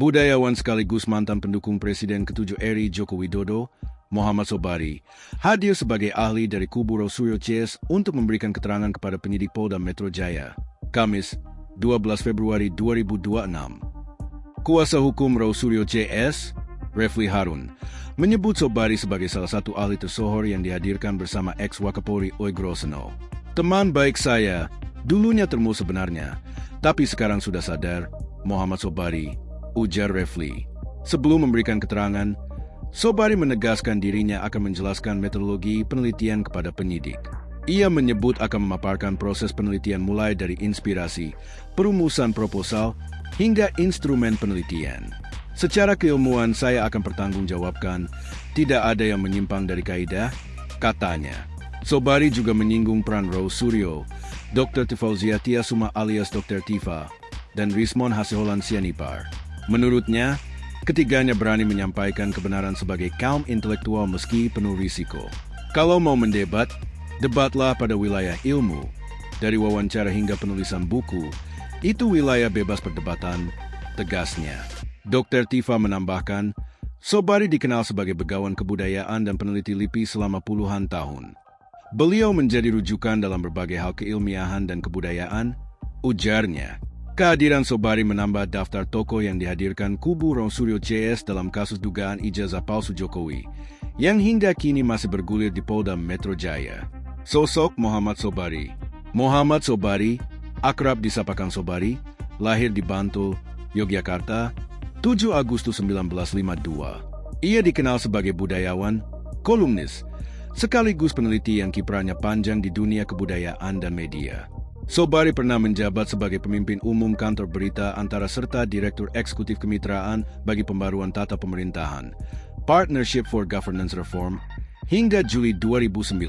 Budayawan sekaligus mantan pendukung Presiden ke-7 RI Joko Widodo, Muhammad Sobari, hadir sebagai ahli dari kubu Rosurio CS untuk memberikan keterangan kepada penyidik Polda Metro Jaya, Kamis, 12 Februari 2026. Kuasa hukum Rosurio CS, Refli Harun, menyebut Sobari sebagai salah satu ahli tersohor yang dihadirkan bersama ex-Wakapolri Oegrosono. Teman baik saya, dulunya termu sebenarnya, tapi sekarang sudah sadar, Muhammad Sobari, ujar Refli. Sebelum memberikan keterangan, Sobari menegaskan dirinya akan menjelaskan metodologi penelitian kepada penyidik. Ia menyebut akan memaparkan proses penelitian mulai dari inspirasi, perumusan proposal, hingga instrumen penelitian. Secara keilmuan saya akan pertanggungjawabkan, tidak ada yang menyimpang dari kaidah, katanya. Sobari juga menyinggung peran Rosurio, Dr. Tifauzia Tiasuma alias Dr. Tifa, dan Rismon Hasiholan Sianipar. Menurutnya, ketiganya berani menyampaikan kebenaran sebagai kaum intelektual meski penuh risiko. Kalau mau mendebat, debatlah pada wilayah ilmu. Dari wawancara hingga penulisan buku, itu wilayah bebas perdebatan, tegasnya. Dr. Tifa menambahkan, Sobari dikenal sebagai begawan kebudayaan dan peneliti LIPI selama puluhan tahun. Beliau menjadi rujukan dalam berbagai hal keilmiahan dan kebudayaan, ujarnya. Kehadiran Sobari menambah daftar tokoh yang dihadirkan kubu Rosurio CS dalam kasus dugaan ijazah palsu Jokowi, yang hingga kini masih bergulir di Polda Metro Jaya. Sosok Muhammad Sobari. Muhammad Sobari, akrab disapa Kang Sobari, lahir di Bantul, Yogyakarta, 7 Agustus 1952. Ia dikenal sebagai budayawan, kolumnis, sekaligus peneliti yang kiprahnya panjang di dunia kebudayaan dan media. Sobari pernah menjabat sebagai pemimpin umum kantor berita antara serta Direktur Eksekutif Kemitraan bagi Pembaruan Tata Pemerintahan, Partnership for Governance Reform, hingga Juli 2009.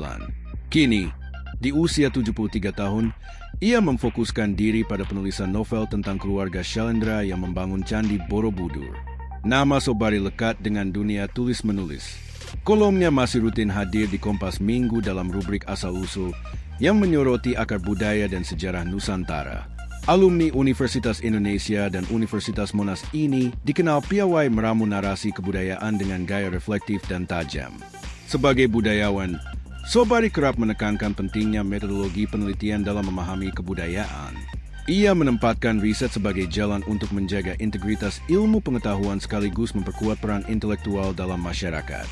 Kini, di usia 73 tahun, ia memfokuskan diri pada penulisan novel tentang keluarga Shalendra yang membangun Candi Borobudur. Nama Sobari lekat dengan dunia tulis-menulis. Kolomnya masih rutin hadir di Kompas Minggu dalam rubrik Asal-Usul yang menyoroti akar budaya dan sejarah Nusantara. Alumni Universitas Indonesia dan Universitas Monash ini dikenal piawai meramu narasi kebudayaan dengan gaya reflektif dan tajam. Sebagai budayawan, Sobari kerap menekankan pentingnya metodologi penelitian dalam memahami kebudayaan. Ia menempatkan riset sebagai jalan untuk menjaga integritas ilmu pengetahuan sekaligus memperkuat peran intelektual dalam masyarakat.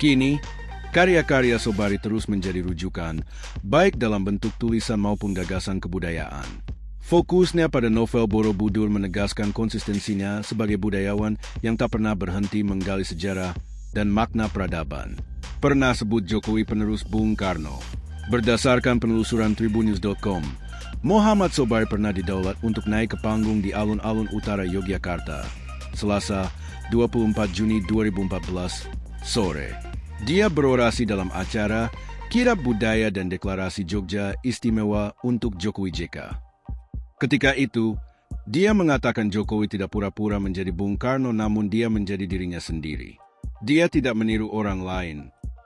Kini, karya-karya Sobari terus menjadi rujukan, baik dalam bentuk tulisan maupun gagasan kebudayaan. Fokusnya pada novel Borobudur menegaskan konsistensinya sebagai budayawan yang tak pernah berhenti menggali sejarah dan makna peradaban. Pernah sebut Jokowi penerus Bung Karno. Berdasarkan penelusuran Tribunnews.com, Muhammad Sobari pernah didaulat untuk naik ke panggung di alun-alun utara Yogyakarta, Selasa, 24 Juni 2014, sore. Dia berorasi dalam acara Kirab Budaya dan Deklarasi Jogja Istimewa untuk Jokowi JK. Ketika itu, dia mengatakan Jokowi tidak pura-pura menjadi Bung Karno namun dia menjadi dirinya sendiri. Dia tidak meniru orang lain.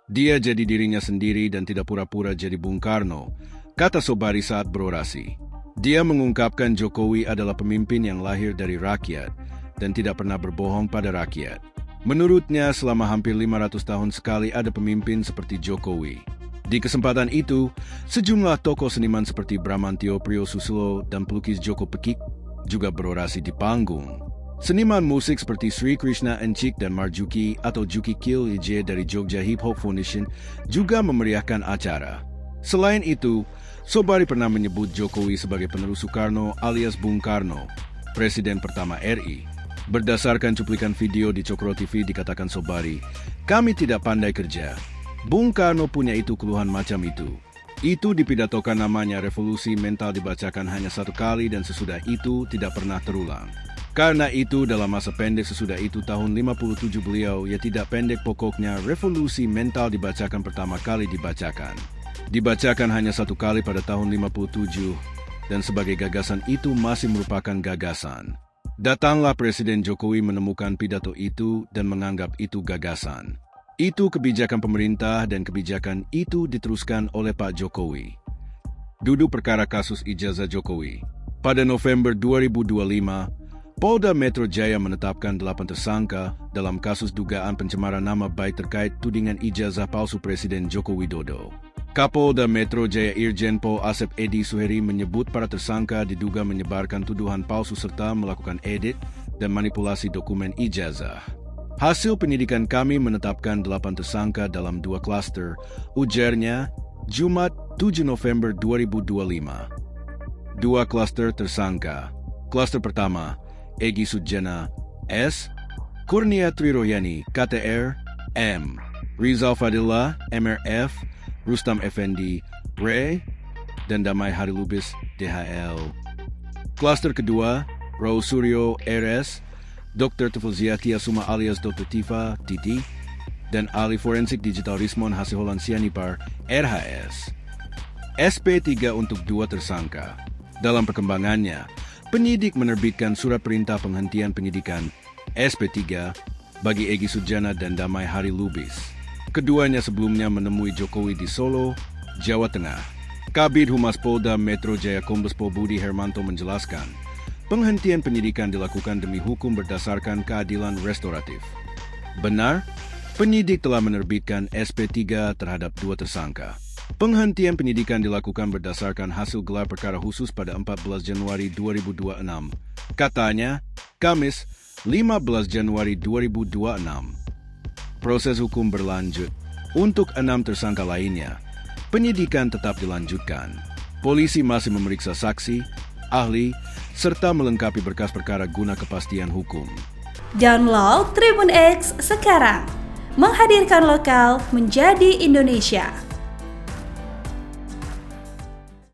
Dia jadi dirinya sendiri dan tidak pura-pura jadi Bung Karno, kata Sobari saat berorasi. Dia mengungkapkan Jokowi adalah pemimpin yang lahir dari rakyat dan tidak pernah berbohong pada rakyat. Menurutnya, selama hampir 500 tahun sekali ada pemimpin seperti Jokowi. Di kesempatan itu, sejumlah tokoh seniman seperti Bramantio Priyosusilo dan pelukis Joko Pekik juga berorasi di panggung. Seniman musik seperti Sri Krishna Encik dan Marjuki atau Juki Kil Ije dari Jogja Hip Hop Foundation juga memeriahkan acara. Selain itu, Sobari pernah menyebut Jokowi sebagai penerus Soekarno alias Bung Karno, Presiden pertama RI. Berdasarkan cuplikan video di Cokro TV dikatakan Sobari, kami tidak pandai kerja. Bung Karno punya itu keluhan macam itu. Itu dipidatokan namanya revolusi mental dibacakan hanya satu kali dan sesudah itu tidak pernah terulang. Karena itu dalam masa pendek sesudah itu tahun 57 beliau ya tidak pendek pokoknya revolusi mental dibacakan pertama kali dibacakan. Dibacakan hanya satu kali pada tahun 57 dan sebagai gagasan itu masih merupakan gagasan. Datanglah Presiden Jokowi menemukan pidato itu dan menganggap itu gagasan. Itu kebijakan pemerintah dan kebijakan itu diteruskan oleh Pak Jokowi. Duduk perkara kasus ijazah Jokowi. Pada November 2025, Polda Metro Jaya menetapkan 8 tersangka dalam kasus dugaan pencemaran nama baik terkait tudingan ijazah palsu Presiden Joko Widodo. Kapolda Metro Jaya Irjen Pol Asep Edi Suheri menyebut para tersangka diduga menyebarkan tuduhan palsu serta melakukan edit dan manipulasi dokumen ijazah. Hasil penyidikan kami menetapkan 8 tersangka dalam 2 klaster, ujarnya Jumat 7 November 2025. 2 klaster tersangka. Klaster pertama, Egy Sujana, S. Kurnia Triroyani, KTR, M. Rizal Fadillah, MRF, Rustam Effendi, Re, dan Damai Harilubis, DHL. Klaster kedua, Rao Suryo, RS, Dr. Tefulziaki Asuma alias Dr. Tifa, Titi, dan ahli forensik digital Rismon Hasiholan Sianipar, RHS. SP3 untuk 2 tersangka. Dalam perkembangannya, penyidik menerbitkan surat perintah penghentian penyidikan SP3 bagi Egy Sujana dan Damai Harilubis. Keduanya sebelumnya menemui Jokowi di Solo, Jawa Tengah. Kabid Humas Polda Metro Jaya Kombes Pol Budi Hermanto menjelaskan, penghentian penyidikan dilakukan demi hukum berdasarkan keadilan restoratif. Benar, penyidik telah menerbitkan SP3 terhadap 2 tersangka. Penghentian penyidikan dilakukan berdasarkan hasil gelar perkara khusus pada 14 Januari 2026. Katanya, Kamis, 15 Januari 2026. Proses hukum berlanjut. Untuk 6 tersangka lainnya, penyidikan tetap dilanjutkan. Polisi masih memeriksa saksi, ahli, serta melengkapi berkas perkara guna kepastian hukum. Download Tribun X sekarang. Menghadirkan lokal menjadi Indonesia.